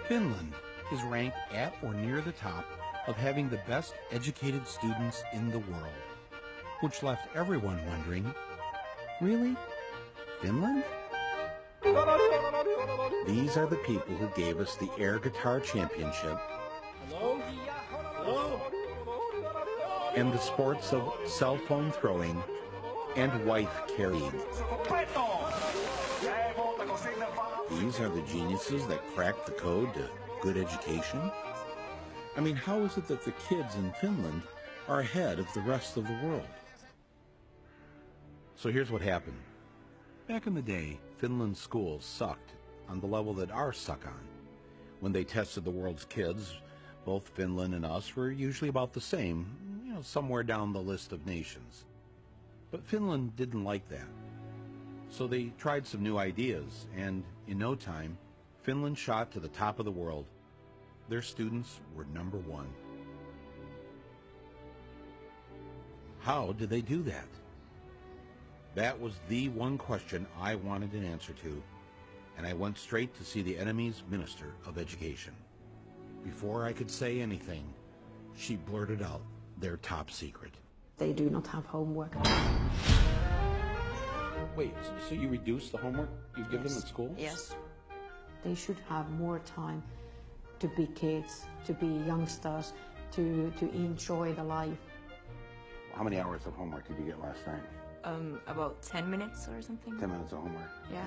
Finland is ranked at or near the top of having the best educated students in the world, which left everyone wondering, really? Finland? These are the people who gave us the air guitar championship. Hello? Hello? And the sports of cell phone throwing and wife carrying. These are the geniuses that cracked the code to good education. I mean, how is it that the kids in Finland are ahead of the rest of the world? So here's what happened. Back in the day, Finland's schools sucked on the level that ours suck on. When they tested the world's kids, both Finland and us were usually about the same, somewhere down the list of nations. But Finland didn't like that. So they tried some new ideas, and in no time, Finland shot to the top of the world. Their students were #1. How did they do that? That was the one question I wanted an answer to, and I went straight to see the enemy's Minister of Education. Before I could say anything, she blurted out their top secret. They do not have homework. Wait, so you reduce the homework you give them at school? Yes. They should have more time to be kids, to be youngsters, to enjoy the life. How many hours of homework did you get last night? About 10 minutes or something. 10 minutes of homework? Yeah.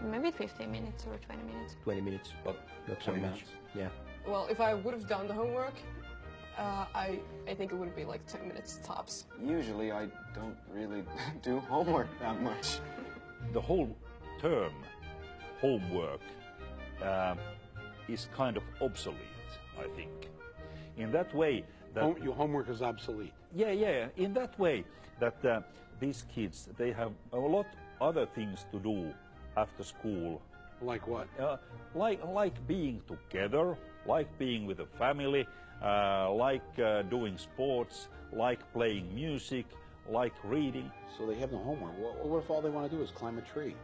Maybe 15 minutes or 20 minutes. 20 minutes, but not so 20 much. minutes? Yeah. Well, if I would have done the homework, I think it would be like 10 minutes tops. Usually I don't really do homework that much. The whole term homework is kind of obsolete, I think. In that way that... Your homework is obsolete. Yeah. In that way that these kids, they have a lot other things to do after school. Like what? Like being together, like being with a family, like doing sports, like playing music, like reading. So they have no homework. What if all they want to do is climb a tree?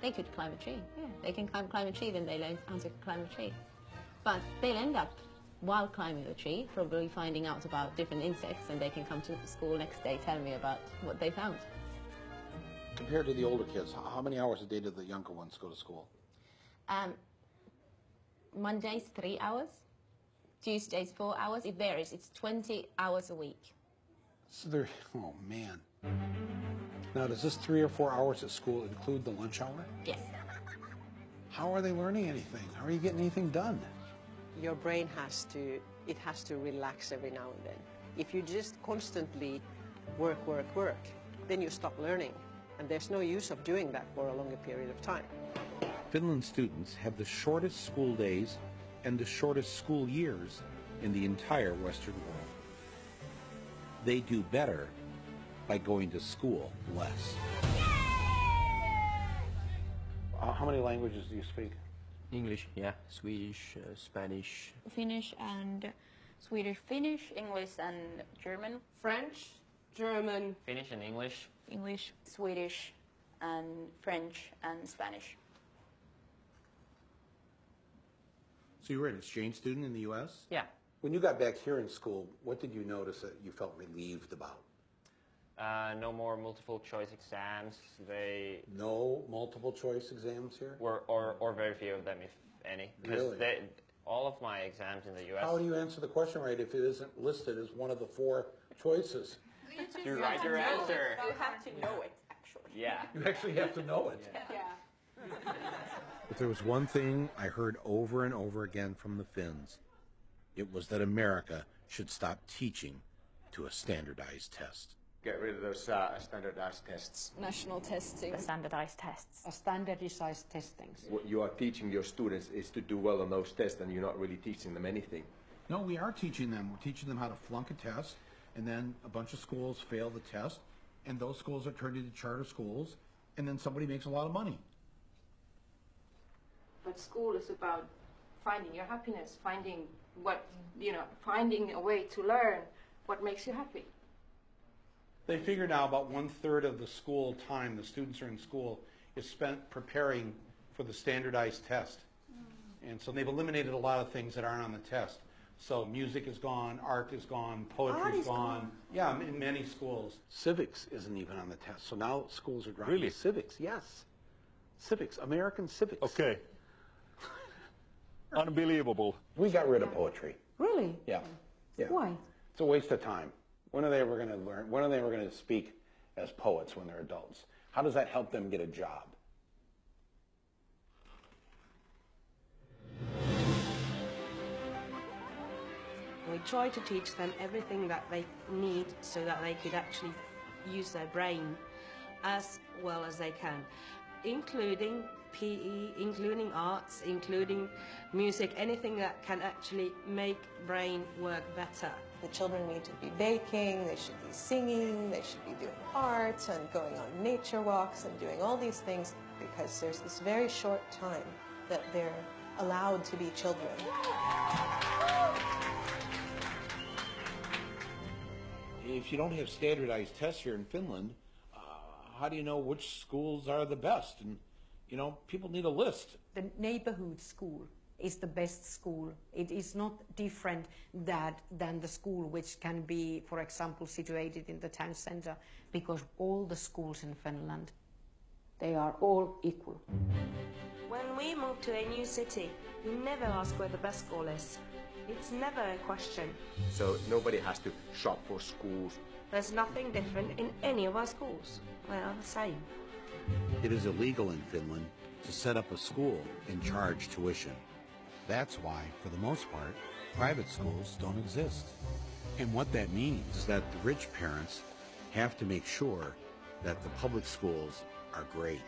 They could climb a tree, yeah. They can climb a tree, then they learn how to climb a tree. But they'll end up, while climbing the tree, probably finding out about different insects, and they can come to the school next day tell me about what they found. Compared to the older kids, how many hours a day do the younger ones go to school? Mondays, 3 hours. Tuesdays, 4 hours. It varies. It's 20 hours a week. So they're, oh man. Now, does this 3 or 4 hours at school include the lunch hour? Yes. How are they learning anything? How are you getting anything done? Your brain has to relax every now and then. If you just constantly work, then you stop learning. And there's no use of doing that for a longer period of time. Finland students have the shortest school days and the shortest school years in the entire Western world. They do better by going to school less. How many languages do you speak? English, yeah. Swedish, Spanish. Finnish and Swedish. Finnish, English and German. French, German. Finnish and English. English, Swedish and French and Spanish. So you were an exchange student in the U.S.? Yeah. When you got back here in school, what did you notice that you felt relieved about? No more multiple choice exams. No multiple choice exams here? Or very few of them, if any. Really? Because all of my exams in the U.S. How do you answer the question right if it isn't listed as one of the 4 choices? You write your answer. You have to know it, actually. Yeah. You actually have to know it. Yeah. If there was one thing I heard over and over again from the Finns, it was that America should stop teaching to a standardized test. Get rid of those standardized tests. National testing. The standardized tests. Standardized testings. What you are teaching your students is to do well on those tests, and you're not really teaching them anything. No, we are teaching them. We're teaching them how to flunk a test, and then a bunch of schools fail the test, and those schools are turned into charter schools, and then somebody makes a lot of money. But school is about finding your happiness, finding finding a way to learn what makes you happy. They figure now about 1/3 of the school time the students are in school is spent preparing for the standardized test. And so they've eliminated a lot of things that aren't on the test. So music is gone, art is gone, poetry is gone. Yeah, in many schools. Civics isn't even on the test. So now schools are dropping Really? civics. Yes. Civics, American civics. Okay. Unbelievable. We got rid of poetry. Really? Yeah. Yeah. Why? It's a waste of time. When are they ever going to learn? When are they ever going to speak as poets when they're adults? How does that help them get a job? We try to teach them everything that they need so that they could actually use their brain as well as they can, including PE, including arts, including music, anything that can actually make brain work better. The children need to be baking, they should be singing, they should be doing art and going on nature walks and doing all these things because there's this very short time that they're allowed to be children. If you don't have standardized tests here in Finland, how do you know which schools are the best? And, you know, people need a list. The neighborhood school is the best school. It is not different than the school which can be, for example, situated in the town center, because all the schools in Finland, they are all equal. When we move to a new city, we never ask where the best school is. It's never a question. So nobody has to shop for schools. There's nothing different in any of our schools. They are the same. It is illegal in Finland to set up a school and charge tuition. That's why, for the most part, private schools don't exist. And what that means is that the rich parents have to make sure that the public schools are great.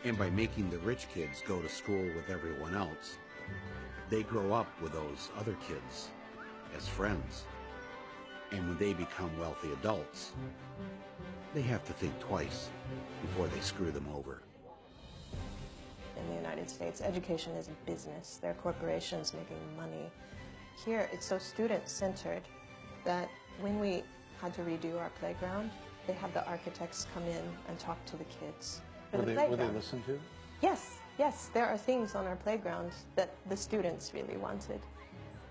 And by making the rich kids go to school with everyone else, they grow up with those other kids as friends. And when they become wealthy adults, they have to think twice before they screw them over. In the United States, education is a business. There are corporations making money. Here, it's so student-centered that when we had to redo our playground, they had the architects come in and talk to the kids. Were they listened to? Yes, yes. There are things on our playground that the students really wanted.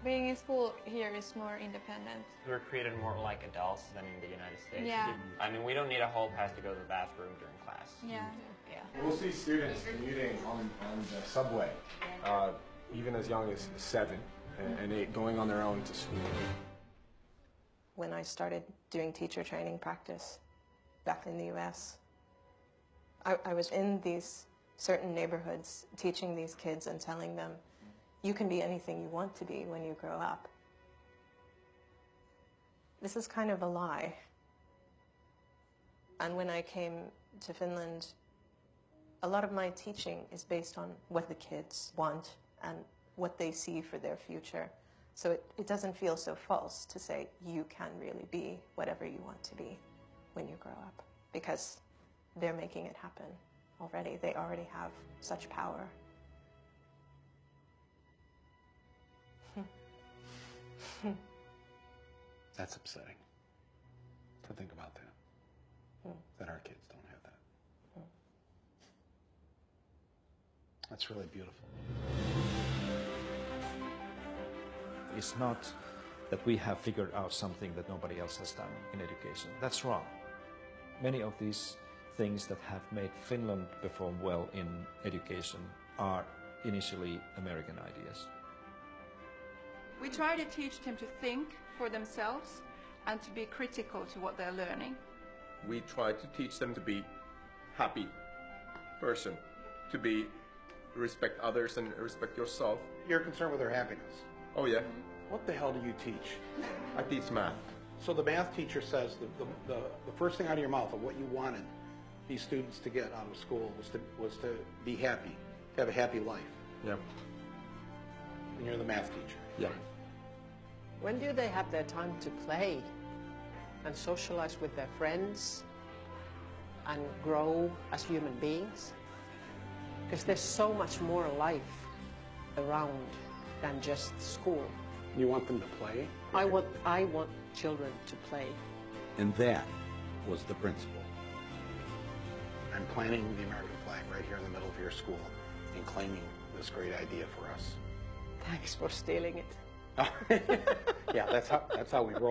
Being in school here is more independent. We're treated more like adults than in the United States. Yeah. I mean, we don't need a hall pass to go to the bathroom during class. Yeah. Yeah. We'll see students commuting on the subway, even as young as 7 and 8, going on their own to school. When I started doing teacher training practice back in the US, I was in these certain neighborhoods teaching these kids and telling them, you can be anything you want to be when you grow up. This is kind of a lie. And when I came to Finland, a lot of my teaching is based on what the kids want and what they see for their future. So it doesn't feel so false to say you can really be whatever you want to be when you grow up, because they're making it happen already. They already have such power. That's upsetting to think about that, that our kids don't have that. That's really beautiful. It's not that we have figured out something that nobody else has done in education. That's wrong. Many of these things that have made Finland perform well in education are initially American ideas. We try to teach them to think for themselves and to be critical to what they're learning. We try to teach them to be happy person, to respect others and respect yourself. You're concerned with their happiness. Oh yeah. What the hell do you teach? I teach math. So the math teacher says the first thing out of your mouth of what you wanted these students to get out of school was to be happy, to have a happy life. Yeah. And you're the math teacher. Yeah. When do they have their time to play and socialize with their friends and grow as human beings? Because there's so much more life around than just school. You want them to play? I want children to play. And that was the principle. I'm planting the American flag right here in the middle of your school and claiming this great idea for us. Thanks for stealing it. Yeah, that's how we roll.